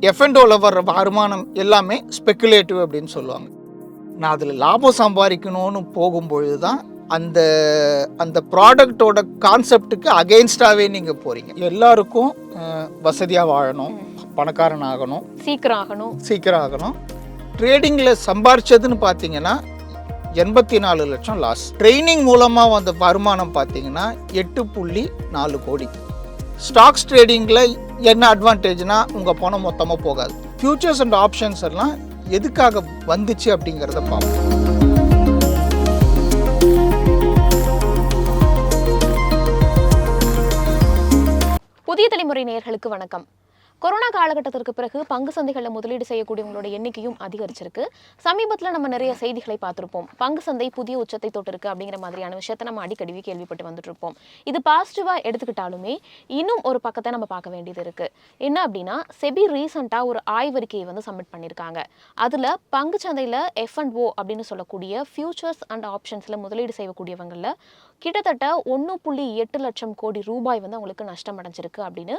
எஃப்என்டோவில் வர்ற வருமானம் எல்லாமே ஸ்பெக்குலேட்டிவ் அப்படின்னு சொல்லுவாங்க. நான் அதில் லாபம் சம்பாதிக்கணும்னு போகும்பொழுது தான் அந்த அந்த ப்ராடக்டோட கான்செப்டுக்கு அகெயின்ஸ்டாகவே நீங்கள் போகிறீங்க. எல்லாருக்கும் வசதியாக வாழணும், பணக்காரன் ஆகணும், சீக்கிரம் ஆகணும். ட்ரேடிங்கில் சம்பாரிச்சதுன்னு பார்த்தீங்கன்னா 84 லட்சம் லாஸ். ட்ரைனிங் மூலமாக வந்த வருமானம் பார்த்தீங்கன்னா 8.4 கோடி. ஸ்டாக்ஸ் ட்ரேடிங்கில் என்ன அட்வான்டேஜ்னா உங்கள் பணம் மொத்தமாக போகாது. ஃபியூச்சர்ஸ் அண்ட் ஆப்ஷன்ஸ் எல்லாம் எதுக்காக வந்துச்சு அப்படிங்கிறத பார்ப்போம். புதிய தலைமுறை நேயர்களுக்கு வணக்கம். கொரோனா காலகட்டத்திற்கு பிறகு பங்கு சந்தைகளில் முதலீடு செய்யக்கூடியவங்களோட எண்ணிக்கையும் அதிகரிச்சிருக்கு. சமீபத்தில் நம்ம நிறைய செய்திகளை பார்த்துருப்போம். பங்கு சந்தை புதிய உச்சத்தை தொட்டிருக்கு அப்படிங்கிற மாதிரியான விஷயத்தை நம்ம அடிக்கடி கேள்விப்பட்டு வந்துட்டு இருப்போம். இது பாசிட்டிவாக எடுத்துக்கிட்டாலுமே இன்னும் ஒரு பக்கத்தை நம்ம பார்க்க வேண்டியது இருக்கு. என்ன அப்படின்னா, செபி ரீசெண்டாக ஒரு ஆய்வறிக்கையை சப்மிட் பண்ணியிருக்காங்க. அதில் பங்கு சந்தையில் F&O அப்படின்னு சொல்லக்கூடிய ஃபியூச்சர்ஸ் அண்ட் ஆப்ஷன்ஸில் முதலீடு செய்யக்கூடியவங்களில் கிட்டத்தட்ட 1.8 லட்சம் கோடி ரூபாய் அவங்களுக்கு நஷ்டம் அடைஞ்சிருக்கு அப்படின்னு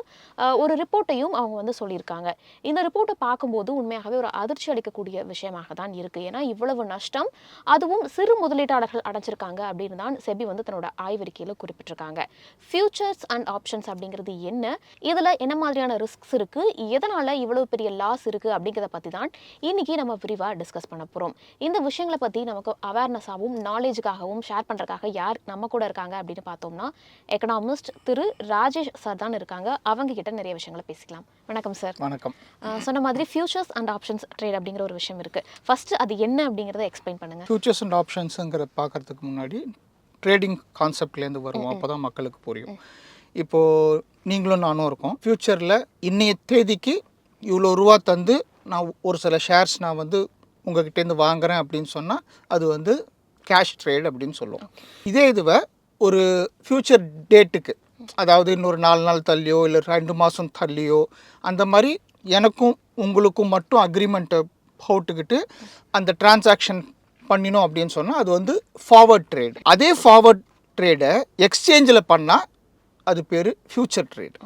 ஒரு ரிப்போர்ட்டையும் அவங்க சொல்லியிருக்காங்க. இந்த ரிப்போர்ட்டை பார்க்கும்போது உண்மையாகவே ஒரு அதிர்ச்சி அளிக்கக்கூடிய விஷயமாக தான் இருக்கு. ஏன்னா இவ்வளவு நஷ்டம் அதுவும் சிறு முதலீட்டாளர்கள் அடைஞ்சிருக்காங்க அப்படின்னு தான் செபி தன்னோட ஆய்வறிக்கையில் குறிப்பிட்டிருக்காங்க. ஃபியூச்சர்ஸ் அண்ட் ஆப்ஷன்ஸ் அப்படிங்கிறது என்ன, இதில் என்ன மாதிரியான ரிஸ்க்ஸ் இருக்கு, எதனால இவ்வளவு பெரிய லாஸ் இருக்கு அப்படிங்கிறத பற்றி தான் இன்னைக்கு நம்ம விரிவாக டிஸ்கஸ் பண்ண போகிறோம். இந்த விஷயங்களை பற்றி நமக்கு அவேர்னஸாகவும் நாலேஜுக்காகவும் ஷேர் பண்ணுறதுக்காக யார் நம்ம கூட இருக்காங்க அப்படின்னு பார்த்தோம்னா, எக்கனாமிஸ்ட் திரு ராஜேஷ் சார் தான் இருக்காங்க. அவங்க கிட்ட நிறைய விஷயங்களை பேசிக்கலாம். வணக்கம் சார். வணக்கம். சொன்ன மாதிரி ஃபியூச்சர்ஸ் அண்ட் ஆப்ஷன்ஸ் ட்ரேட் அப்படிங்கிற ஒரு விஷயம் இருக்கு. ஃபர்ஸ்ட் அது என்ன அப்படிங்கிறத எக்ஸ்பிளைன் பண்ணுங்க. ஃபியூச்சர்ஸ் அண்ட் ஆப்ஷன்ஸுங்கிற பார்க்கறதுக்கு முன்னாடி ட்ரேடிங் கான்செப்ட்லேருந்து வருவோம், அப்போ தான் மக்களுக்கு புரியும். இப்போது நீங்களும் நானும் இருக்கோம். ஃப்யூச்சரில் இன்னைய தேதிக்கு இவ்வளோ ரூபா தந்து நான் ஒரு சில ஷேர்ஸ் நான் உங்ககிட்டேருந்து வாங்குகிறேன் அப்படின்னு சொன்னால் அது கேஷ் ட்ரேட் அப்படின்னு சொல்லுவோம். இதே இதுவை ஒரு ஃப்யூச்சர் டேட்டுக்கு, அதாவது இன்னொரு 4 நாள் தள்ளியோ இல்லை 2 மாதம் தள்ளியோ அந்த மாதிரி எனக்கும் உங்களுக்கும் மட்டும் அக்ரிமெண்ட்டை போட்டுக்கிட்டு அந்த டிரான்சாக்ஷன் பண்ணினோம் அப்படின்னு சொன்னால் அது ஃபார்வர்ட் ட்ரேட். அதே ஃபார்வர்ட் ட்ரேடை எக்ஸ்சேஞ்சில் பண்ணால் அது பேர் ஃப்யூச்சர் ட்ரேட்.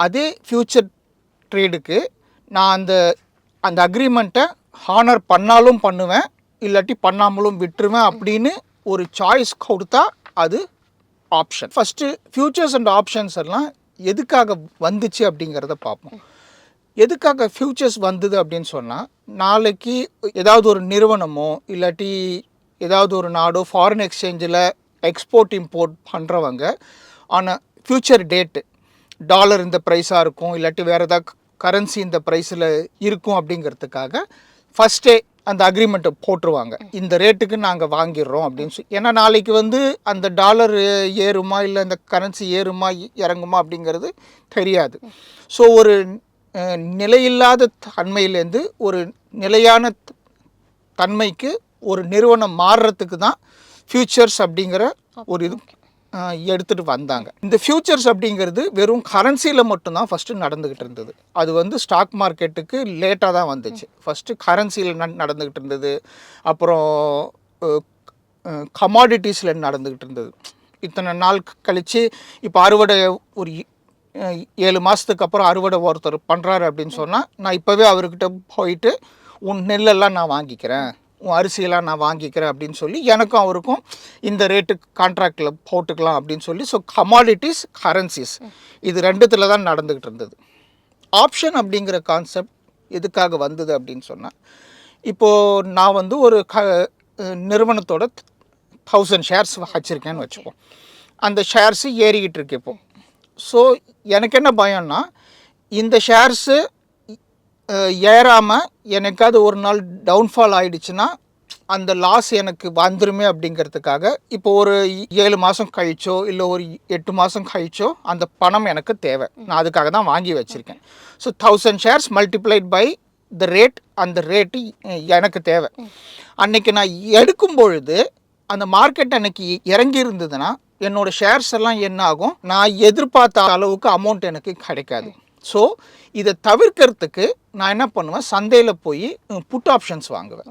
அதே ஃப்யூச்சர் ட்ரேடுக்கு நான் அந்த அக்ரிமெண்ட்டை ஹானர் பண்ணாலும் பண்ணுவேன், இல்லாட்டி பண்ணாமலும் விட்டுருவேன் அப்படின்னு ஒரு சாய்ஸ் கொடுத்தா அது option. First features and options எல்லாம் எதுக்காக வந்துச்சு அப்படிங்கிறத பார்ப்போம். எதுக்காக ஃபியூச்சர்ஸ் வந்தது அப்படின்னு சொன்னால், நாளைக்கு ஏதாவது ஒரு நிறுவனமோ இல்லாட்டி ஏதாவது ஒரு நாடோ ஃபாரின் எக்ஸ்சேஞ்சில் எக்ஸ்போர்ட் இம்போர்ட் பண்ணுறவங்க ஆன ஃப்யூச்சர் டேட்டு டாலர் இந்த ப்ரைஸாக இருக்கும், இல்லாட்டி வேறு ஏதாவது கரன்சி இந்த ப்ரைஸில் இருக்கும் அப்படிங்கிறதுக்காக ஃபஸ்ட்டே அந்த அக்ரிமெண்ட்டை போட்டுருவாங்க. இந்த ரேட்டுக்கு நாங்கள் வாங்கிடுறோம் அப்படின்னு சொல்லி. ஏன்னா நாளைக்கு அந்த டாலர் ஏறுமா இல்லை அந்த கரன்சி ஏறுமா இறங்குமா அப்படிங்கிறது தெரியாது. ஸோ ஒரு நிலையில்லாத தன்மையிலேருந்து ஒரு நிலையான தன்மைக்கு ஒரு நிறுவனம் மாறுறதுக்கு தான் ஃபியூச்சர்ஸ் அப்படிங்கிற ஒரு இது எடுத்துகிட்டு வந்தாங்க. இந்த ஃபியூச்சர்ஸ் அப்படிங்கிறது வெறும் கரன்சியில் மட்டும்தான் ஃபஸ்ட்டு நடந்துக்கிட்டு இருந்தது. அது ஸ்டாக் மார்க்கெட்டுக்கு லேட்டாக தான் வந்துச்சு. ஃபஸ்ட்டு கரன்சியில் நடந்துக்கிட்டு இருந்தது, அப்புறம் கமாடிட்டிஸில் நடந்துக்கிட்டு இருந்தது. இத்தனை நாள் கழித்து இப்போ அறுவடை ஒரு 7 மாதத்துக்கு அப்புறம் அறுவடை ஒருத்தர் பண்ணுறாரு அப்படின்னு சொன்னால், நான் இப்போவே அவர்கிட்ட போயிட்டு உன் நெல்லெல்லாம் நான் வாங்கிக்கிறேன், உன் அரிசியெல்லாம் நான் வாங்கிக்கிறேன் அப்படின்னு சொல்லி எனக்கும் அவருக்கும் இந்த ரேட்டுக்கு கான்ட்ராக்டில் போட்டுக்கலாம் அப்படின்னு சொல்லி. ஸோ கமாடிட்டிஸ், கரன்சிஸ் இது ரெண்டுத்தில் தான் நடந்துக்கிட்டு இருந்தது. ஆப்ஷன் அப்படிங்கிற கான்செப்ட் எதுக்காக வந்தது அப்படின்னு சொன்னால், இப்போது நான் ஒரு நிறுவனத்தோட 1000 ஷேர்ஸ் வச்சுருக்கேன்னு வச்சுப்போம். அந்த ஷேர்ஸு ஏறிக்கிட்டு இருக்கு இப்போ. ஸோ எனக்கு என்ன பயம்னா, இந்த ஷேர்ஸு ஏறாமல் எனக்காவது ஒரு நாள் டவுன்ஃபால் ஆகிடுச்சுன்னா அந்த லாஸ் எனக்கு வந்துருமே அப்படிங்கிறதுக்காக இப்போ ஒரு 7 மாதம் கழிச்சோ இல்லை ஒரு 8 மாதம் கழிச்சோ அந்த பணம் எனக்கு தேவை. நான் அதுக்காக தான் வாங்கி வச்சுருக்கேன். So 1000 shares multiplied by the rate, அந்த ரேட்டு எனக்கு தேவை. அன்றைக்கி நான் எடுக்கும் பொழுது அந்த மார்க்கெட் அன்றைக்கி இறங்கி இருந்ததுன்னா என்னோடய ஷேர்ஸ் எல்லாம் என்ன ஆகும், நான் எதிர்பார்த்த அளவுக்கு அமௌண்ட் எனக்கு கிடைக்காது. ஸோ இதை தவிர்க்கிறதுக்கு நான் என்ன பண்ணுவேன், சந்தையில் போய் புட் ஆப்ஷன்ஸ் வாங்குவேன்.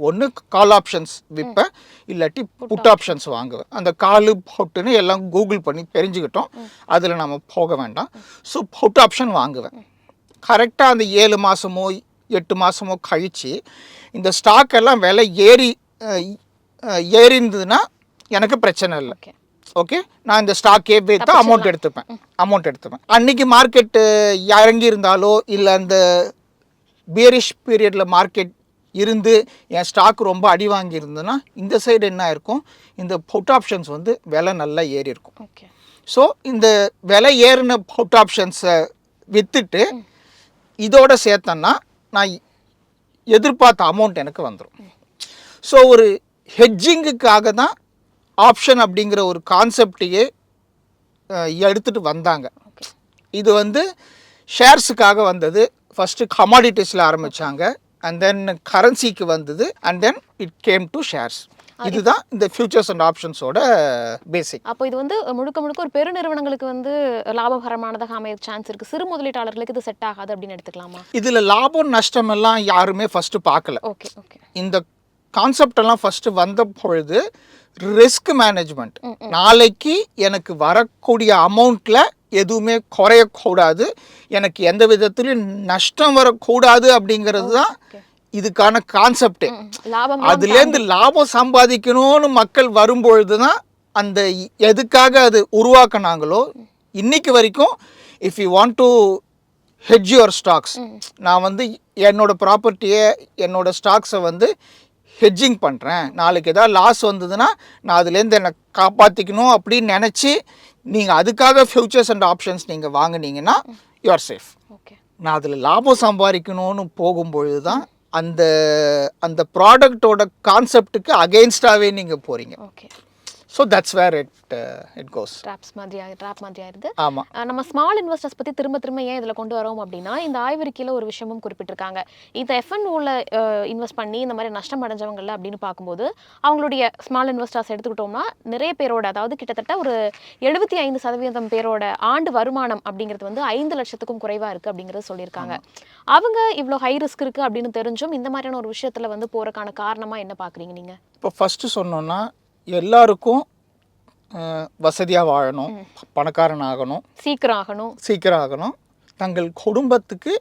ஒன்று கால் ஆப்ஷன்ஸ் விற்பேன், இல்லாட்டி புட் ஆப்ஷன்ஸ் வாங்குவேன். அந்த காலு புட்டுன்னு எல்லாம் கூகுள் பண்ணி தெரிஞ்சுக்கிட்டோம், அதில் நம்ம போக வேண்டாம். ஸோ புட் ஆப்ஷன் வாங்குவேன். கரெக்டாக அந்த 7 மாதமோ 8 மாதமோ கழித்து இந்த ஸ்டாக் எல்லாம் விலை ஏறிந்ததுன்னா எனக்கு பிரச்சனை இல்லை. ஓகே ஓகே, நான் இந்த ஸ்டாக்கே வைத்து அமௌண்ட் எடுத்துப்பேன். அன்றைக்கி மார்க்கெட்டு இறங்கி இருந்தாலோ இல்லை அந்த பியரிஷ் பீரியடில் மார்க்கெட் இருந்து என் ஸ்டாக் ரொம்ப அடி வாங்கியிருந்ததுன்னா இந்த சைடு என்ன இருக்கும், இந்த புட் ஆப்ஷன்ஸ் வந்து விலை நல்லா ஏறி இருக்கும். ஓகே ஸோ இந்த விலை ஏறின புட் ஆப்ஷன்ஸை விற்றுட்டு இதோட சேர்த்தேன்னா நான் எதிர்பார்த்த அமௌண்ட் எனக்கு வந்துடும். ஸோ ஒரு ஹெட்ஜிங்குக்காக தான் ஆப்ஷன் அப்படிங்கிற ஒரு கான்செப்டையே எடுத்துகிட்டு வந்தாங்க. இது வந்து ஷேர்ஸுக்காக வந்தது. ஃபஸ்ட்டு கமாடிட்டிஸில் ஆரம்பித்தாங்க, அண்ட் தென் கரன்சிக்கு வந்தது, and then it came to shares. இதுதான் இந்த ஃபியூச்சர்ஸ் அண்ட் ஆப்ஷன்ஸோட பேசிக். அப்போ இது வந்து முழுக்க ஒரு பெருநிறுவனங்களுக்கு வந்து லாபகரமானதாக அமைய சான்ஸ் இருக்குது, சிறு முதலீட்டாளர்களுக்கு இது செட் ஆகாது அப்படின்னு எடுத்துக்கலாமா? இதில் லாபம் நஷ்டம் எல்லாம் யாருமே ஃபஸ்ட்டு பார்க்கல. ஓகே ஓகே இந்த கான்செப்ட் எல்லாம் ஃபஸ்ட்டு வந்த பொழுது ரிஸ்க் மேனேஜ்மெண்ட், நாளைக்கு எனக்கு வரக்கூடிய அமௌண்ட்டில் எதுவுமே குறையக்கூடாது, எனக்கு எந்த விதத்துலையும் நஷ்டம் வரக்கூடாது அப்படிங்கிறது தான் இதுக்கான கான்செப்டே. அதுலேருந்து லாபம் சம்பாதிக்கணும்னு மக்கள் வரும்பொழுது தான் அந்த எதுக்காக அது உருவாக்குனாங்களோ இன்னைக்கு வரைக்கும். If you want to hedge your stocks, நான் வந்து என்னோடய ப்ராப்பர்ட்டியை என்னோடய ஸ்டாக்ஸை வந்து ஹெட்ஜிங் பண்ணுறேன், நாளைக்கு ஏதாவது லாஸ் வந்ததுன்னா நான் அதுலேருந்து என்னை காப்பாற்றிக்கணும் அப்படின்னு நினச்சி நீங்கள் அதுக்காக ஃபியூச்சர்ஸ் அண்ட் ஆப்ஷன்ஸ் நீங்கள் வாங்கினீங்கன்னா யூஆர் சேஃப். ஓகே, நான் அதில் லாபம் சம்பாதிக்கணும்னு போகும்பொழுது தான் அந்த அந்த ப்ராடக்டோட கான்செப்டுக்கு அகெயின்ஸ்டாகவே நீங்கள் போகிறீங்க. Okay, so that's where it goes. Trap மாதிரி ஆயிருது. ஆமாம், நம்ம ஸ்மால் இன்வெஸ்டர்ஸ் பற்றி திரும்ப ஏன் இதில் கொண்டு வரோம் அப்படின்னா, இந்த ஆய்வறிக்கையில் ஒரு விஷயமும் குறிப்பிட்டிருக்காங்க. இந்த எஃப்என்ஓவில் இன்வெஸ்ட் பண்ணி இந்த மாதிரி நஷ்டம் அடைஞ்சவங்கள அப்படின்னு பார்க்கும்போது அவங்களுடைய ஸ்மால் இன்வெஸ்டர்ஸ் எடுத்துக்கிட்டோம்னா நிறைய பேரோட, அதாவது கிட்டத்தட்ட ஒரு 75% பேரோட ஆண்டு வருமானம் அப்படிங்கிறது வந்து 5 லட்சத்துக்கும் குறைவாக இருக்குது அப்படிங்கிறது சொல்லியிருக்காங்க. அவங்க இவ்வளோ ஹை ரிஸ்க் இருக்குது அப்படின்னு தெரிஞ்சும் இந்த மாதிரியான ஒரு விஷயத்தில் வந்து போகிறக்கான காரணமாக என்ன பார்க்குறீங்க நீங்கள்? இப்போ ஃபஸ்ட்டு சொன்னோன்னா எல்லாருக்கும் வசதியாக வாழணும், பணக்காரன் ஆகணும், சீக்கிரம் ஆகணும், தங்கள் குடும்பத்துக்கு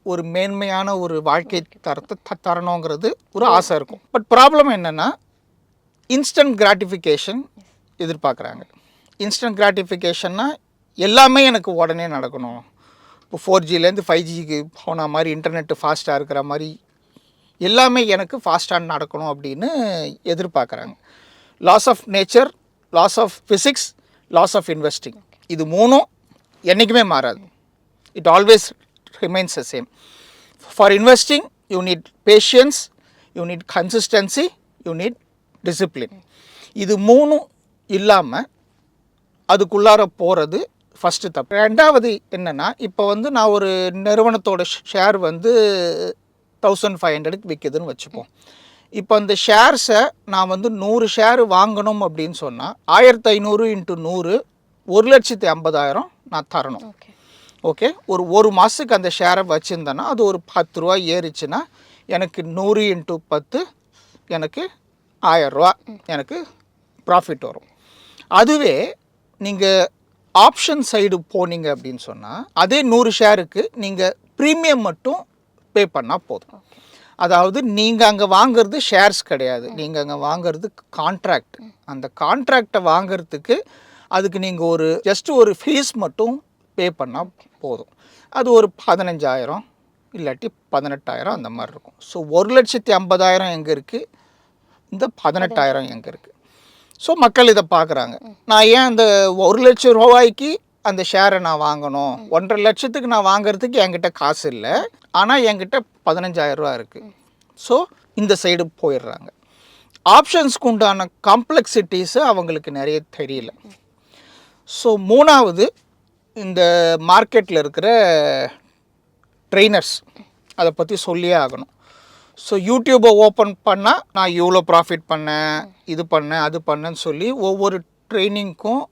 ஒரு மேன்மையான ஒரு வாழ்க்கை தரத்தை தரணுங்கிறது ஒரு ஆசை இருக்கும். பட் ப்ராப்ளம் என்னென்னா இன்ஸ்டன்ட் கிராட்டிஃபிகேஷன் எதிர்பார்க்குறாங்க. இன்ஸ்டன்ட் கிராட்டிஃபிகேஷன்னா எல்லாமே எனக்கு உடனே நடக்கணும். இப்போ 4Gலேருந்து 5Gக்கு போன மாதிரி, இன்டர்நெட்டு ஃபாஸ்ட்டாக இருக்கிற மாதிரி எல்லாமே எனக்கு ஃபாஸ்ட்டாக நடக்கணும் அப்படின்னு எதிர்பார்க்குறாங்க. Laws of nature, laws of physics, laws of investing, இது மூணும் என்றைக்குமே மாறாது. It always remains the same. For investing you need patience, you need consistency, you need discipline. இது மூணும் இல்லாமல் அதுக்குள்ளார போகிறது ஃபஸ்ட்டு தப்பு. ரெண்டாவது என்னென்னா, இப்போ வந்து நான் ஒரு நிறுவனத்தோட ஷேர் வந்து 1500க்கு விற்கிதுன்னு வச்சுப்போம். இப்போ அந்த ஷேர்ஸை நான் வந்து 100 ஷேர் வாங்கணும் அப்படின்னு சொன்னால் 1500 × 100 1,50,000 நான் தரணும். ஓகே, ஒரு மாதத்துக்கு அந்த ஷேரை வச்சுருந்தேன்னா அது ஒரு 10 ரூபா ஏறிச்சுன்னா எனக்கு 100 × 10 எனக்கு 1000 ரூபா எனக்கு ப்ராஃபிட் வரும். அதுவே நீங்கள் ஆப்ஷன் சைடு போனீங்க அப்படின்னு சொன்னால் அதே 100 ஷேருக்கு நீங்கள் ப்ரீமியம் மட்டும் பே பண்ணால் போதும். அதாவது நீங்கள் அங்கே வாங்கிறது ஷேர்ஸ் கிடையாது, நீங்கள் அங்கே வாங்கிறது கான்ட்ராக்ட். அந்த கான்ட்ராக்டை வாங்கிறதுக்கு அதுக்கு நீங்கள் ஜஸ்ட் ஒரு ஃபீஸ் மட்டும் பே பண்ணால் போதும். அது ஒரு 15,000 இல்லாட்டி 18,000 அந்த மாதிரி இருக்கும். ஸோ 1,50,000 எங்கே இருக்குது, இந்த 18,000 எங்கே இருக்குது. ஸோ மக்கள் இதை பார்க்குறாங்க. நான் ஏன் அந்த 1,00,000 ரூபாய்க்கு அந்த ஷேரை நான் வாங்கணும், 1,50,000 லட்சத்துக்கு நான் வாங்கிறதுக்கு என்கிட்ட காசு இல்லை, ஆனால் என்கிட்ட 15,000 ரூபா இருக்குது. ஸோ இந்த சைடு போயிடுறாங்க. ஆப்ஷன்ஸ்க்கு உண்டான காம்ப்ளெக்சிட்டிஸு அவங்களுக்கு நிறைய தெரியல. ஸோ மூணாவது இந்த மார்க்கெட்டில் இருக்கிற ட்ரெயினர்ஸ், அதை பற்றி சொல்லியே ஆகணும். ஸோ யூடியூப்பை ஓப்பன் பண்ணால் நான் இவ்வளோ ப்ராஃபிட் பண்ணேன், இது பண்ணேன், அது பண்ணேன்னு சொல்லி ஒவ்வொரு ட்ரைனிங்க்கும்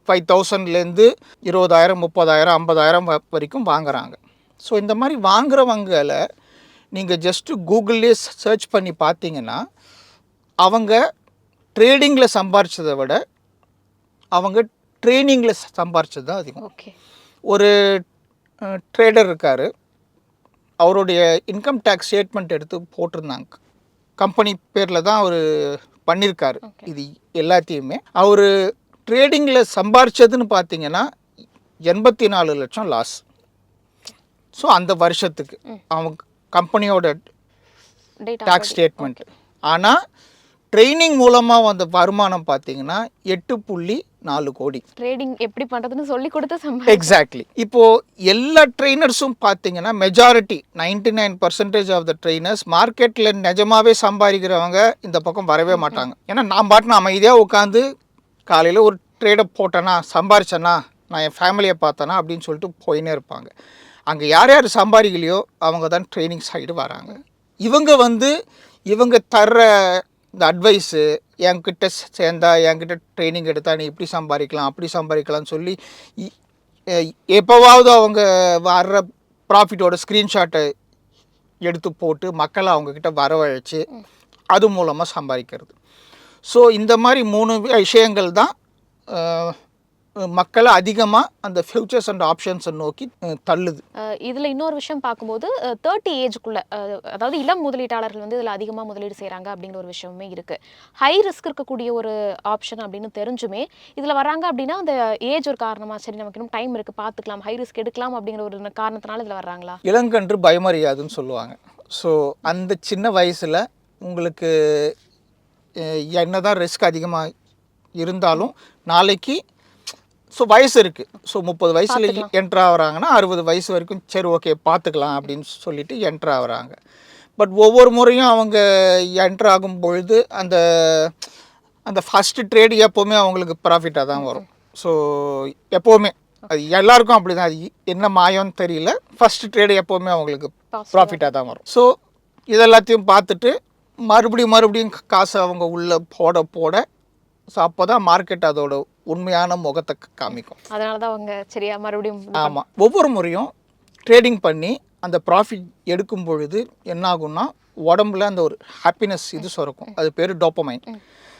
5,000லேருந்து 20,000, 30,000, 50,000 வரைக்கும் வாங்குகிறாங்க. ஸோ இந்த மாதிரி வாங்குறவங்களை நீங்கள் ஜஸ்ட்டு கூகுள்லேயே சர்ச் பண்ணி பார்த்தீங்கன்னா அவங்க ட்ரேடிங்கில் சம்பாரிச்சதை விட அவங்க ட்ரைனிங்கில் சம்பாரிச்சது தான் அதிகம். ஓகே, ஒரு ட்ரேடர் இருக்கார், அவருடைய இன்கம் டேக்ஸ் ஸ்டேட்மெண்ட் எடுத்து போட்டிருந்தாங்க. கம்பெனி பேரில் தான் அவர் பண்ணியிருக்காரு இது எல்லாத்தையுமே. அவர் ட்ரேடிங்கில் சம்பாரிச்சதுன்னு பார்த்தீங்கன்னா 84 லட்சம் லாஸ். ஸோ அந்த வருஷத்துக்கு அவங்க கம்பெனியோட டேக்ஸ் ஸ்டேட்மெண்ட். ஆனால் ட்ரைனிங் மூலமாக வந்த வருமானம் பார்த்தீங்கன்னா 8.4 கோடி. ட்ரேடிங் எப்படி பண்ணுறதுன்னு சொல்லி கொடுத்து எக்ஸாக்ட்லி. இப்போது எல்லா ட்ரெயினர்ஸும் பார்த்தீங்கன்னா மெஜாரிட்டி 99% ஆஃப் த ட்ரெயினர்ஸ் மார்க்கெட்டில் நிஜமாகவே சம்பாதிக்கிறவங்க இந்த பக்கம் வரவே மாட்டாங்க. ஏன்னா நான் பாட்டுன்னு அமைதியாக உட்காந்து காலையில் ஒரு ட்ரேடை போட்டேன்னா சம்பாரிச்சேன்னா நான் என் ஃபேமிலியை பார்த்தேன்னா அப்படின்னு சொல்லிட்டு போயினே இருப்பாங்க. அங்கே யார் யார் சம்பாதிக்கலையோ அவங்க தான் ட்ரைனிங் சைடு வராங்க. இவங்க தர்ற இந்த அட்வைஸு என்கிட்ட சேர்ந்தா என்கிட்ட ட்ரைனிங் எடுத்தால் நீ இப்படி சம்பாதிக்கலாம் அப்படி சம்பாதிக்கலாம்னு சொல்லி எப்போவாவது அவங்க வர்ற ப்ராஃபிட்டோட ஸ்க்ரீன்ஷாட்டை எடுத்து போட்டு மக்களை அவங்கக்கிட்ட வரவழைச்சு அது மூலமாக சம்பாதிக்கிறது. ஸோ இந்த மாதிரி 3 விஷயங்கள் தான் மக்களை அதிகமாக அந்த ஃபியூச்சர்ஸ் அண்ட் ஆப்ஷன்ஸை நோக்கி தள்ளுது. இதில் இன்னொரு விஷயம் பார்க்கும்போது 30 ஏஜுக்குள்ளே, அதாவது இளம் முதலீட்டாளர்கள் வந்து இதில் அதிகமாக முதலீடு செய்கிறாங்க அப்படிங்கிற ஒரு விஷயமே இருக்குது. ஹை ரிஸ்க் இருக்கக்கூடிய ஒரு ஆப்ஷன் அப்படின்னு தெரிஞ்சுமே இதில் வராங்க அப்படின்னா அந்த ஏஜ் ஒரு காரணமாக, சரி நமக்கு இன்னும் டைம் இருக்குது பார்த்துக்கலாம், ஹை ரிஸ்க் எடுக்கலாம் அப்படிங்கிற ஒரு காரணத்தினால இதில் வர்றாங்களா? இளங்கன்று பயமறியாதுன்னு சொல்லுவாங்க. ஸோ அந்த சின்ன வயசில் உங்களுக்கு என்னதான் ரிஸ்க் அதிகமாக இருந்தாலும் நாளைக்கு ஸோ வயசு இருக்குது. ஸோ 30 வயசில் என்ட்ரு ஆகிறாங்கன்னா 60 வயசு வரைக்கும் சரி ஓகே பார்த்துக்கலாம் அப்படின்னு சொல்லிட்டு என்ட்ரு ஆகிறாங்க. பட் ஒவ்வொரு முறையும் அவங்க என்ட்ரு ஆகும் பொழுது அந்த அந்த ஃபஸ்ட்டு ட்ரேடு எப்போவுமே அவங்களுக்கு ப்ராஃபிட்டாக தான் வரும். ஸோ எப்போவுமே அது எல்லாருக்கும் அப்படி தான், அது என்ன மாயம்னு தெரியல, ஃபஸ்ட்டு ட்ரேடு எப்போவுமே அவங்களுக்கு ப்ராஃபிட்டாக தான் வரும். ஸோ இதெல்லாத்தையும் பார்த்துட்டு மறுபடியும் காசை அவங்க உள்ளே போட ஸோ அப்போ தான் மார்க்கெட் அதோட உண்மையான முகத்தை காமிக்கும். அதனால தான் அவங்க சரியா மறுபடியும் ஆமாம், ஒவ்வொரு முறையும் ட்ரேடிங் பண்ணி அந்த ப்ராஃபிட் எடுக்கும் பொழுது என்ன ஆகும்னா உடம்புல அந்த ஒரு ஹாப்பினஸ் இது சுரக்கும். அது பேர் டோப்பமைன்.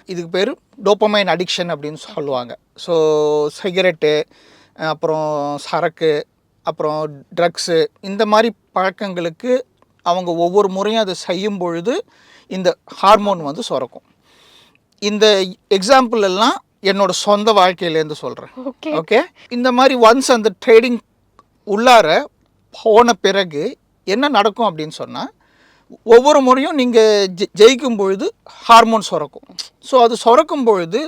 இதுக்கு பேர் டோப்பமைன் அடிக்ஷன் அப்படின்னு சொல்லுவாங்க. ஸோ சிகரெட்டு, அப்புறம் சரக்கு, அப்புறம் ட்ரக்ஸு, இந்த மாதிரி பழக்கங்களுக்கு அவங்க ஒவ்வொரு முறையும் அதை செய்யும் பொழுது இந்த ஹார்மோன் வந்து சுரக்கும். இந்த எக்ஸாம்பிள் எல்லாம் என்னோட சொந்த வாழ்க்கையிலேருந்து சொல்கிறேன். ஓகே, இந்த மாதிரி ஒன்ஸ் அந்த ட்ரேடிங் உள்ளார போன பிறகு என்ன நடக்கும் அப்படின்னு சொன்னால் ஒவ்வொரு முறையும் நீங்கள் ஜெயிக்கும் பொழுது ஹார்மோன் சுரக்கும். ஸோ அது சுரக்கும் பொழுது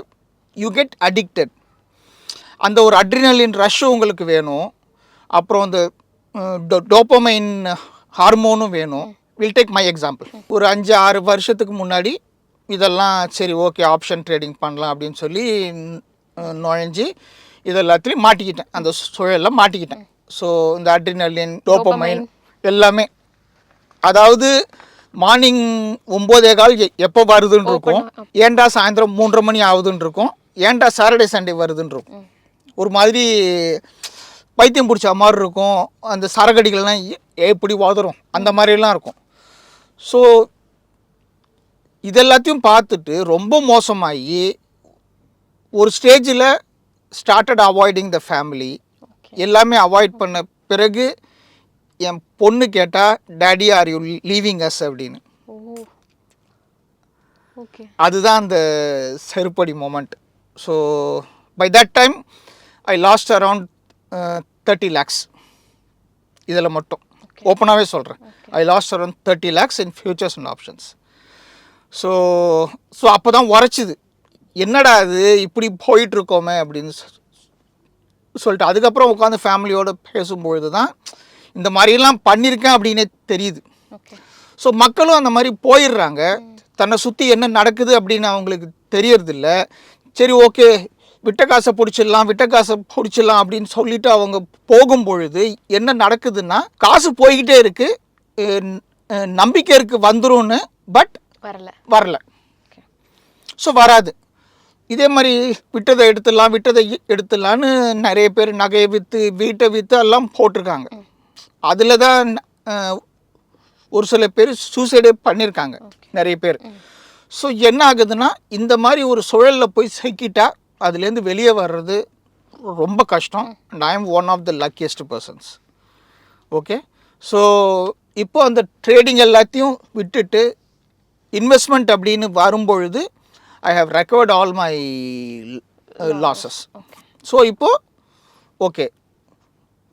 யூ கெட் அடிக்டட். அந்த ஒரு அட்ரினலின் ரஷ்ஷு உங்களுக்கு வேணும், அப்புறம் அந்த டோப்பமைன் ஹார்மோனும் வேணும். Will take my example. ஒரு 5-6 வருஷத்துக்கு முன்னாடி இதெல்லாம் சரி ஓகே ஆப்ஷன் ட்ரேடிங் பண்ணலாம் அப்படின்னு சொல்லி நுழைஞ்சி இதெல்லாத்துலேயும் மாட்டிக்கிட்டேன், அந்த சுழலில் மாட்டிக்கிட்டேன். ஸோ இந்த அட்ரினலின் டோப்பமைன் எல்லாமே, அதாவது மார்னிங் 9:15 எப்போ வருதுன்னு இருக்கும், ஏன்டா சாயந்தரம் 3:30 மணி ஆகுதுன்னு இருக்கும், ஏன்டா சாட்டர்டே சண்டே வருதுன்னு இருக்கும். ஒரு மாதிரி பைத்தியம் பிடிச்ச மாதிரி இருக்கும். அந்த சரகடிகள்லாம் எப்படி உதறும் அந்த மாதிரிலாம் இருக்கும். ஸோ இதெல்லாத்தையும் பார்த்துட்டு ரொம்ப மோசமாகி ஒரு ஸ்டேஜில் ஸ்டார்டட் அவாய்டிங் த ஃபேமிலி. எல்லாமே அவாய்ட் பண்ண பிறகு என் பொண்ணு கேட்டால் daddy are you leaving us அப்படின்னு. அதுதான் அந்த செருப்படி moment. So by that time I lost around 30 lakhs. இதில் மட்டும் ஓப்பனாகவே சொல்கிறேன், I lost around 30 lakhs in futures and options. So அப்போ தான் உரைச்சிது, என்னடா அது இப்படி போயிட்டுருக்கோமே அப்படின்னு சொல்லிட்டு அதுக்கப்புறம் உட்காந்து ஃபேமிலியோடு பேசும்பொழுது தான் இந்த மாதிரிலாம் பண்ணியிருக்கேன் அப்படின்னே தெரியுது. ஸோ மக்களும் அந்த மாதிரி போயிடுறாங்க, தன்னை சுற்றி என்ன நடக்குது அப்படின்னு அவங்களுக்கு தெரியறதில்ல. சரி ஓகே விட்ட காசை பிடிச்சிடலாம் அப்படின்னு சொல்லிட்டு அவங்க போகும் பொழுது என்ன நடக்குதுன்னா காசு போய்கிட்டே இருக்குது, நம்பிக்கை இருக்குது வந்துரும்னு, பட் வரல. ஸோ வராது. இதே மாதிரி விட்டதை எடுத்துடலான்னு நிறைய பேர் நகையை விற்று வீட்டை விற்று எல்லாம் போட்டிருக்காங்க. அதில் தான் ஒரு சில பேர் சூசைடே பண்ணியிருக்காங்க நிறைய பேர். ஸோ என்ன ஆகுதுன்னா இந்த மாதிரி ஒரு சுழலில் போய் சிக்கிட்டா அதுலேருந்து வெளியே வர்றது ரொம்ப கஷ்டம். And I am one of the luckiest persons. Okay. So இப்போ அந்த ட்ரேடிங் எல்லாத்தையும் விட்டுட்டு இன்வெஸ்ட்மெண்ட் அப்படின்னு வரும்பொழுது I have recovered all my losses. So இப்போது ஓகே,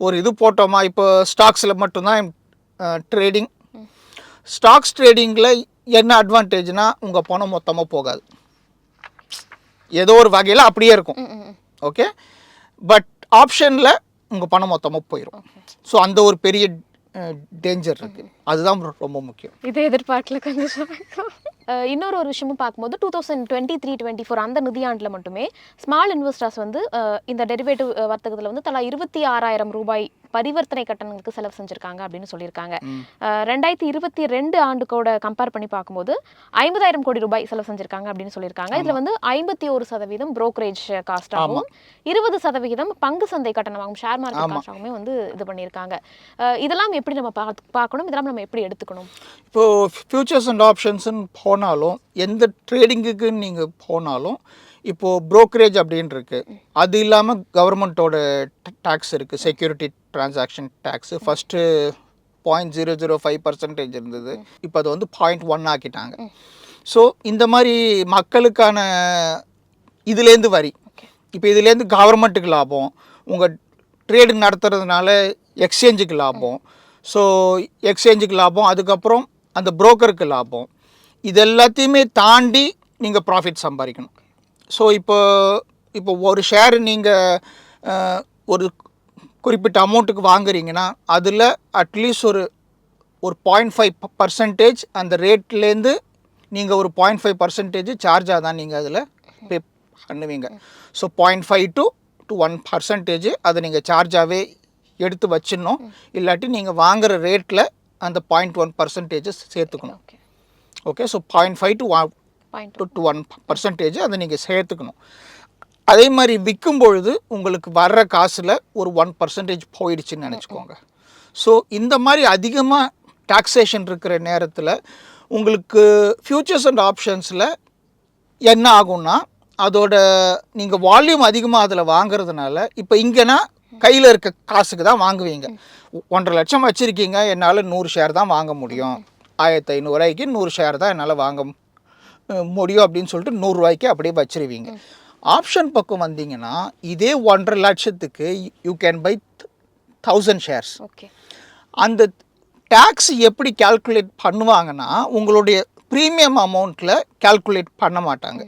ஒரு இது போட்டோமா, இப்போ ஸ்டாக்ஸில் மட்டும்தான் ட்ரேடிங். ஸ்டாக்ஸ் ட்ரேடிங்கில் என்ன அட்வான்டேஜ்னால் உங்கள் பணம் மொத்தமாக போகாது, ஏதோ ஒரு வகையில் அப்படியே இருக்கும். ஓகே, பட் ஆப்ஷனில் உங்கள் பணம் மொத்தமாக போயிடும். ஸோ அந்த ஒரு பெரிய டேஞ்சர் இருக்குது, அதுதான் ரொம்ப முக்கியம். இதை எதிர்பார்க்கல கொஞ்சம். இன்னொரு ஒரு விஷயமும் பார்க்கும்போது 2023-24 அந்த நிதியாண்டில் மட்டுமே ஸ்மால் இன்வெஸ்டர்ஸ் வந்து இந்த டெரிவேட்டிவ் வர்த்தகத்தில் வந்து தலா 26,000 ரூபாய் பரிவர்த்தனை கட்டணங்களுக்கு செலவு செஞ்சுருக்காங்க அப்படின்னு சொல்லியிருக்காங்க. 2022 ஆண்டுக்கோட கம்பேர் பண்ணி பார்க்கும்போது 50,000 கோடி ரூபாய் செலவு செஞ்சுருக்காங்க அப்படின்னு சொல்லியிருக்காங்க. இதில் வந்து 51% புரோக்கரேஜ் காஸ்டாகவும் 20% பங்கு சந்தை கட்டணமாகவும் ஷேர் மார்க்கெட் காஸ்டாகவுமே வந்து இது பண்ணியிருக்காங்க. இதெல்லாம் எப்படி நம்ம பார்க்கணும், இதெல்லாம் நம்ம எப்படி எடுத்துக்கணும்? இப்போது ஃபியூச்சர்ஸ் அண்ட் ஆப்ஷன்ஸ்ன்னு போனாலும், எந்த ட்ரேடிங்குக்கு நீங்கள் போனாலும் இப்போது ப்ரோக்கரேஜ் அப்படின்னு இருக்குது. அது இல்லாமல் கவர்மெண்ட்டோட டேக்ஸ் இருக்குது, செக்யூரிட்டி டிரான்சாக்ஷன் டேக்ஸு. ஃபஸ்ட்டு 0.005% இருந்தது, இப்போ அது வந்து 0.1 ஆக்கிட்டாங்க. ஸோ இந்த மாதிரி மக்களுக்கான இதுலேருந்து வரி, இப்போ இதுலேருந்து கவர்மெண்ட்டுக்கு லாபம், உங்கள் ட்ரேடு நடத்துறதுனால எக்ஸ்சேஞ்சுக்கு லாபம், ஸோ எக்ஸ்சேஞ்சுக்கு லாபம், அதுக்கப்புறம் அந்த புரோக்கருக்கு லாபம், இது எல்லாத்தையுமே தாண்டி நீங்கள் ப்ராஃபிட் சம்பாதிக்கணும். ஸோ இப்போ ஒரு ஷேர் நீங்கள் ஒரு குறிப்பிட்ட அமௌண்ட்டுக்கு வாங்குறீங்கன்னா அதில் அட்லீஸ்ட் ஒரு 0.5% அந்த ரேட்லேருந்து நீங்கள் ஒரு 0.5% சார்ஜாக தான் நீங்கள் அதில் பே பண்ணுவீங்க. ஸோ 0.5 to 1% அதை நீங்கள் சார்ஜாகவே எடுத்து வச்சிடணும். இல்லாட்டி நீங்கள் வாங்குகிற ரேட்டில் அந்த 0.1% சேர்த்துக்கணும். ஓகே, ஸோ 0.5 to 1% அதை நீங்கள் சேர்த்துக்கணும். அதே மாதிரி விற்கும் பொழுது உங்களுக்கு வர்ற காசில் ஒரு 1% போயிடுச்சுன்னு நினச்சிக்கோங்க. ஸோ இந்த மாதிரி அதிகமாக டாக்ஸேஷன் இருக்கிற நேரத்தில் உங்களுக்கு ஃபியூச்சர்ஸ் அண்ட் ஆப்ஷன்ஸில் என்ன ஆகும்னா, அதோட நீங்கள் வால்யூம் அதிகமாக அதில் வாங்குறதுனால, இப்போ இங்கேனா கையில் இருக்க காசுக்கு தான் வாங்குவீங்க. 1.5 லட்சம் வச்சுருக்கீங்க, என்னால் 100 ஷேர் தான் வாங்க முடியும், 1,500 ரூபாய்க்கு 100 ஷேர் தான் என்னால் வாங்க முடியும் அப்படின்னு சொல்லிட்டு 100 ரூபாய்க்கு அப்படியே வச்சுருவீங்க. ஆப்ஷன் பக்கம் வந்தீங்கன்னா இதே 1.5 லட்சத்துக்கு யூ கேன் பை 1000 ஷேர்ஸ். அந்த டேக்ஸ் எப்படி கால்குலேட் பண்ணுவாங்கன்னா, உங்களுடைய ப்ரீமியம் அமௌண்ட்டில் கால்குலேட் பண்ண மாட்டாங்க,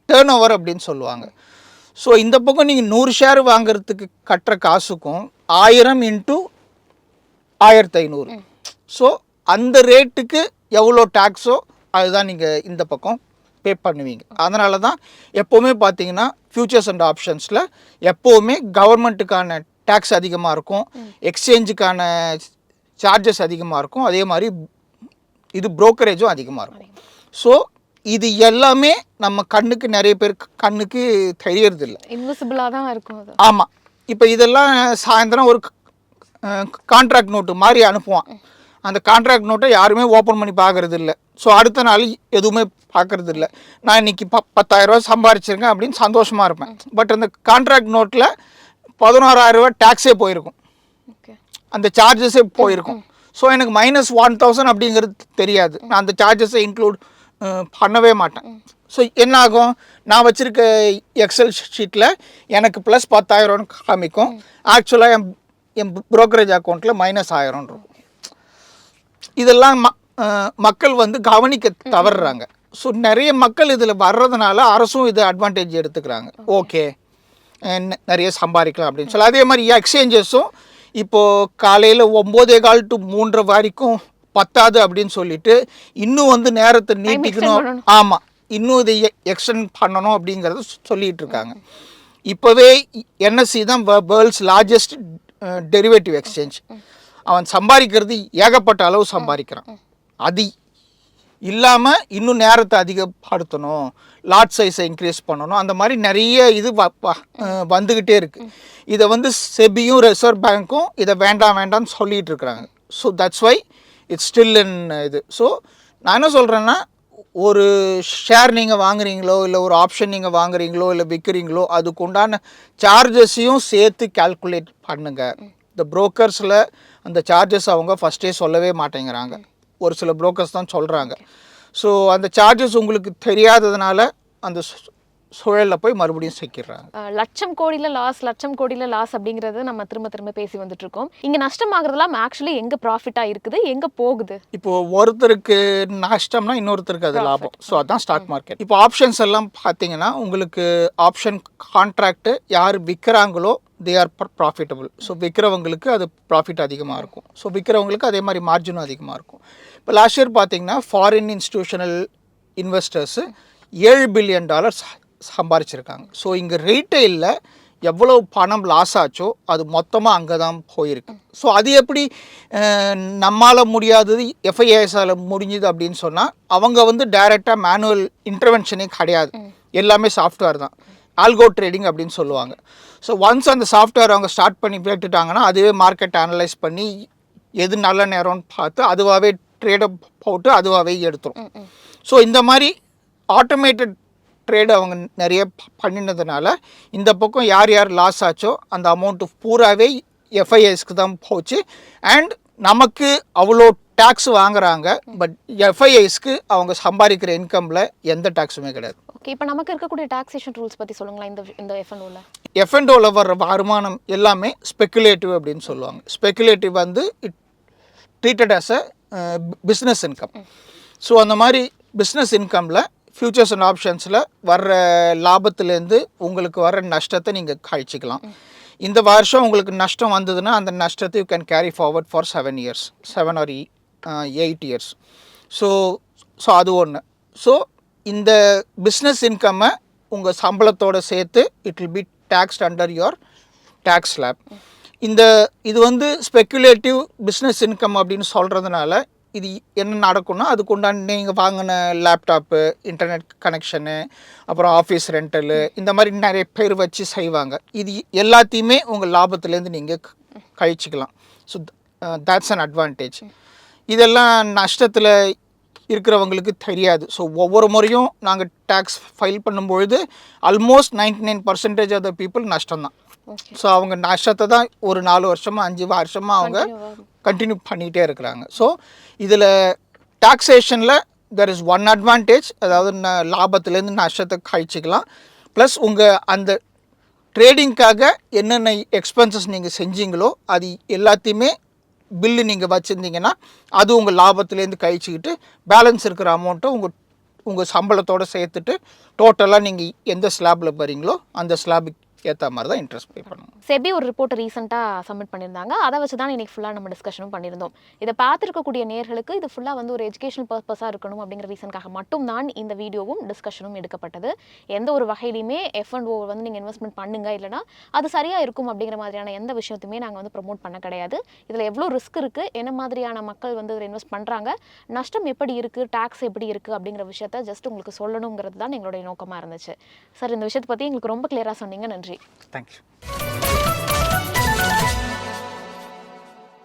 டேர்ன் ஓவர் அப்படின்னு சொல்லுவாங்க. ஸோ இந்த பக்கம் நீங்கள் 100 ஷேர் வாங்குறதுக்கு கட்டுற காசுக்கும் 1000 × 1,500, ஸோ அந்த ரேட்டுக்கு எவ்வளோ டேக்ஸோ அதுதான் நீங்கள் இந்த பக்கம் பே பண்ணுவீங்க. அதனால தான் எப்போவுமே பார்த்தீங்கன்னா ஃபியூச்சர்ஸ் அண்ட் ஆப்ஷன்ஸில் எப்போவுமே கவர்மெண்ட்டுக்கான டேக்ஸ் அதிகமாக இருக்கும், எக்ஸ்சேஞ்சுக்கான சார்ஜஸ் அதிகமாக இருக்கும், அதே மாதிரி இது புரோக்கரேஜும் அதிகமாக இருக்கும். ஸோ இது எல்லாமே நம்ம கண்ணுக்கு, நிறைய பேர் கண்ணுக்கு தெரியறதில்ல, இன்விசிபிளாக தான் இருக்கும். ஆமாம், இப்போ இதெல்லாம் சாயந்தரம் ஒரு கான்ட்ராக்ட் நோட்டு மாதிரி அனுப்புவான். அந்த கான்ட்ராக்ட் நோட்டை யாருமே ஓப்பன் பண்ணி பார்க்கறது இல்லை. ஸோ அடுத்த நாள் எதுவுமே பார்க்கறது இல்லை. நான் இன்றைக்கி 10,000 ரூபா சம்பாரிச்சிருக்கேன் அப்படின்னு சந்தோஷமாக இருப்பேன். பட் அந்த கான்ட்ராக்ட் நோட்டில் 11,000 ரூபா டேக்ஸே போயிருக்கும், அந்த சார்ஜஸே போயிருக்கும். ஸோ எனக்கு -1,000 அப்படிங்கிறது தெரியாது, நான் அந்த சார்ஜஸை இன்க்ளூட் பண்ணவே மாட்டேன். ஸோ என்ன ஆகும், நான் வச்சுருக்க எக்ஸல் ஷீட்டில் எனக்கு ப்ளஸ் 10,000 காமிக்கும், ஆக்சுவலாக என் ப்ரோக்கரேஜ் அக்கௌண்ட்டில் -1000 இருக்கும். இதெல்லாம் மக்கள் வந்து கவனிக்க தவறுறாங்க. ஸோ நிறைய மக்கள் இதில் வர்றதுனால அரசும் இதை அட்வான்டேஜ் எடுத்துக்கிறாங்க. ஓகே, நிறைய சம்பாதிக்கலாம் அப்படின்னு சொல்லி. அதே மாதிரி எக்ஸ்சேஞ்சஸும் இப்போது காலையில் 9:15 to 3:30 வரைக்கும் பத்தாது அப்படின்னு சொல்லிட்டு இன்னும் வந்து நேரத்தை நீட்டிக்கணும், ஆமாம், இன்னும் இதை எக்ஸ்டெண்ட் பண்ணணும் அப்படிங்கிறத சொல்லிகிட்டு இருக்காங்க. இப்போவே என்எஸ்சி தான் வேர்ல்ட்ஸ் லார்ஜஸ்ட் டெரிவேட்டிவ் எக்ஸ்சேஞ்ச். அவன் சம்பாதிக்கிறது ஏகப்பட்ட அளவு சம்பாதிக்கிறான். அது இல்லாமல் இன்னும் நேரத்தை அதிகப்படுத்தணும், லாட் சைஸை இன்க்ரீஸ் பண்ணணும், அந்த மாதிரி நிறைய இது வந்துக்கிட்டே இருக்குது. இதை வந்து செபியும் ரிசர்வ் பேங்க்கும் இதை வேண்டாம்னு சொல்லிகிட்டு இருக்கிறாங்க. So that's why it's still in இது. ஸோ நான் என்ன சொல்கிறேன்னா, ஒரு ஷேர் நீங்கள் வாங்குறீங்களோ இல்லை ஒரு ஆப்ஷன் நீங்கள் வாங்குறீங்களோ இல்லை விற்கிறீங்களோ அதுக்கு உண்டான சார்ஜஸையும் சேர்த்து கால்குலேட் பண்ணுங்கள். இந்த புரோக்கர்ஸில் அந்த சார்ஜஸ் அவங்க ஃபஸ்ட்டே சொல்லவே மாட்டேங்கிறாங்க. ஒரு சில புரோக்கர்ஸ் தான் சொல்கிறாங்க. ஸோ அந்த சார்ஜஸ் உங்களுக்கு தெரியாததுனால அந்த சுழலில் போய் மறுபடியும் சிக்கிடுறாங்க. லட்சம் கோடியில் லாஸ் அப்படிங்கிறது நம்ம திரும்ப திரும்ப பேசி வந்துட்டு இருக்கோம். இங்கே நஷ்டம் ஆகுறதுலாம் ஆக்சுவலி எங்கே ப்ராஃபிட்டாக இருக்குது, எங்கே போகுது? இப்போ ஒருத்தருக்கு நஷ்டம்னா இன்னொருத்தருக்கு அது லாபம். ஸோ அதான் ஸ்டாக் மார்க்கெட். இப்போ ஆப்ஷன்ஸ் எல்லாம் பார்த்தீங்கன்னா உங்களுக்கு ஆப்ஷன் கான்ட்ராக்ட் யார் விற்கிறாங்களோ தே ஆர் ப்ராஃபிட்டபுள். ஸோ விற்கிறவங்களுக்கு அது ப்ராஃபிட் அதிகமாக இருக்கும். ஸோ விற்கிறவங்களுக்கு அதே மாதிரி மார்ஜினும் அதிகமாக இருக்கும். இப்போ லாஸ்ட் இயர் பார்த்தீங்கன்னா ஃபாரின் இன்ஸ்டிடியூஷனல் இன்வெஸ்டர்ஸு $7 பில்லியன் சம்பாரிச்சிருக்காங்க. ஸோ இங்கே ரீட்டெயிலில் எவ்வளோ பணம் லாஸ் ஆச்சோ அது மொத்தமாக அங்கே தான் போயிருக்கு. ஸோ அது எப்படி நம்மால் முடியாதது எஃப்ஐஏஎஸால் முடிஞ்சுது அப்படின்னு சொன்னால் அவங்க வந்து டைரெக்டாக மேனுவல் இன்டர்வென்ஷனே கிடையாது, எல்லாமே சாஃப்ட்வேர் தான். ஆல்கோ ட்ரேடிங் அப்படின்னு சொல்லுவாங்க. ஸோ ஒன்ஸ் அந்த சாஃப்ட்வேர் அவங்க ஸ்டார்ட் பண்ணி விட்டுட்டாங்கன்னா அதுவே மார்க்கெட் அனலைஸ் பண்ணி எது நல்ல நேரம்னு பார்த்து அதுவாகவே ட்ரேடை போட்டு அதுவாகவே எடுத்துரும். ஸோ இந்த மாதிரி ஆட்டோமேட்டட் ட்ரேடு அவங்க நிறைய பண்ணினதுனால இந்த பக்கம் யார் யார் லாஸ் ஆச்சோ அந்த அமௌண்ட்டு பூராவே எஃப்ஐஎஸ்க்கு தான் போச்சு. அண்ட் நமக்கு அவ்வளோ டேக்ஸ் வாங்குறாங்க, பட் எஃப்ஐஎஸ்க்கு அவங்க சம்பாதிக்கிற இன்கமில் எந்த டேக்ஸுமே கிடையாது. ஓகே, இப்போ நமக்கு இருக்கக்கூடிய டாக்ஸேஷன் ரூல்ஸ் பற்றி சொல்லுங்களா? இந்த எஃப்என்ஓவில் எஃப்என்ஓவில் வர்ற வருமானம் எல்லாமே ஸ்பெக்குலேட்டிவ் அப்படின்னு சொல்லுவாங்க. ஸ்பெக்குலேட்டிவ் வந்து it treated as a business income. So அந்த மாதிரி பிஸ்னஸ் இன்கமில் ஃபியூச்சர்ஸ் அண்ட் ஆப்ஷன்ஸில் வர்ற லாபத்துலேருந்து உங்களுக்கு வர்ற நஷ்டத்தை நீங்கள் கழிச்சிக்கலாம். இந்த வருஷம் உங்களுக்கு நஷ்டம் வந்ததுன்னா அந்த நஷ்டத்தை you can carry forward for 7 years, 7 or 8 years. So அது ஒன்று. ஸோ இந்த பிஸ்னஸ் இன்கம்மை உங்கள் சம்பளத்தோடு சேர்த்து it will be taxed under your tax slab. இது வந்து ஸ்பெக்குலேட்டிவ் பிஸ்னஸ் இன்கம் அப்படின்னு சொல்கிறதுனால இது என்ன நடக்கும்னா அதுக்கு உண்டான நீங்கள் வாங்கின லேப்டாப்பு, இன்டர்நெட் கனெக்ஷனு, அப்புறம் ஆஃபீஸ் ரெண்டலு, இந்த மாதிரி நிறைய பேர் வச்சு செய்வாங்க. இது எல்லாத்தையுமே உங்கள் லாபத்துலேருந்து நீங்கள் கழிச்சிக்கலாம். So that's an advantage. இதெல்லாம் நஷ்டத்தில் இருக்கிறவங்களுக்கு தெரியாது. ஸோ ஒவ்வொரு முறையும் நாங்கள் டேக்ஸ் ஃபைல் பண்ணும்பொழுது ஆல்மோஸ்ட் 99% ஆஃப் த பீப்புள் நஷ்டம்தான். ஸோ அவங்க நஷ்டத்தை தான் ஒரு 4 வருஷமாக 5 வருஷமாக அவங்க கண்டினியூ பண்ணிக்கிட்டே இருக்கிறாங்க. ஸோ இதில் டாக்ஸேஷனில் தெர் இஸ் ஒன் அட்வான்டேஜ், அதாவது லாபத்துலேருந்து நஷ்டத்தை கழிச்சிக்கலாம். ப்ளஸ் உங்கள் அந்த ட்ரேடிங்க்காக என்னென்ன எக்ஸ்பென்சஸ் நீங்கள் செஞ்சீங்களோ அது எல்லாத்தையுமே பில்லு நீங்கள் வச்சுருந்தீங்கன்னா அது உங்கள் லாபத்துலேருந்து கழிச்சிக்கிட்டு பேலன்ஸ் இருக்கிற அமௌண்ட்டை உங்கள் சம்பளத்தோடு சேர்த்துட்டு டோட்டலாக நீங்கள் எந்த ஸ்லாபில் போகிறீங்களோ அந்த ஸ்லாபுக்கு ஏற்ற மாதிரி தான் இன்ட்ரெஸ்ட் பே பண்ணுவோம். செபி ஒரு ரிப்போர்ட் ரீசெண்டாக சப்மிட் பண்ணியிருந்தாங்க. அதை வச்சு தான் இன்றைக்கி ஃபுல்லாக நம்ம டிஸ்கஷனும் பண்ணியிருந்தோம். இதை பார்த்துருக்கக்கூடிய நேர்களுக்கு இது ஃபுல்லாக வந்து ஒரு எஜுகேஷனல் பர்பஸாக இருக்கணும் அப்படிங்கிற ரீசனுக்காக மட்டும்தான் இந்த வீடியோவும் டிஸ்கஷனும் எடுக்கப்பட்டது. எந்த ஒரு வகையிலையுமே F&O வந்து நீங்கள் இன்வெஸ்ட்மெண்ட் பண்ணுங்க, இல்லைனா அது சரியாக இருக்கும் அப்படிங்கிற மாதிரியான எந்த விஷயத்தையுமே நாங்கள் வந்து ப்ரொமோட் பண்ண கிடையாது. இதில் எவ்வளோ ரிஸ்க் இருக்குது, என்ன மாதிரியான மக்கள் வந்து இதில் இன்வெஸ்ட் பண்ணுறாங்க, நஷ்டம் எப்படி இருக்குது, டேக்ஸ் எப்படி இருக்குது அப்படிங்கிற விஷயத்த ஜஸ்ட் உங்களுக்கு சொல்லணுங்கிறது தான் எங்களுடைய நோக்கமாக இருந்துச்சு. சார், இந்த விஷயத்தை பற்றி எங்களுக்கு ரொம்ப கிளியராக சொன்னீங்க. நன்றி. தேங்க்யூ.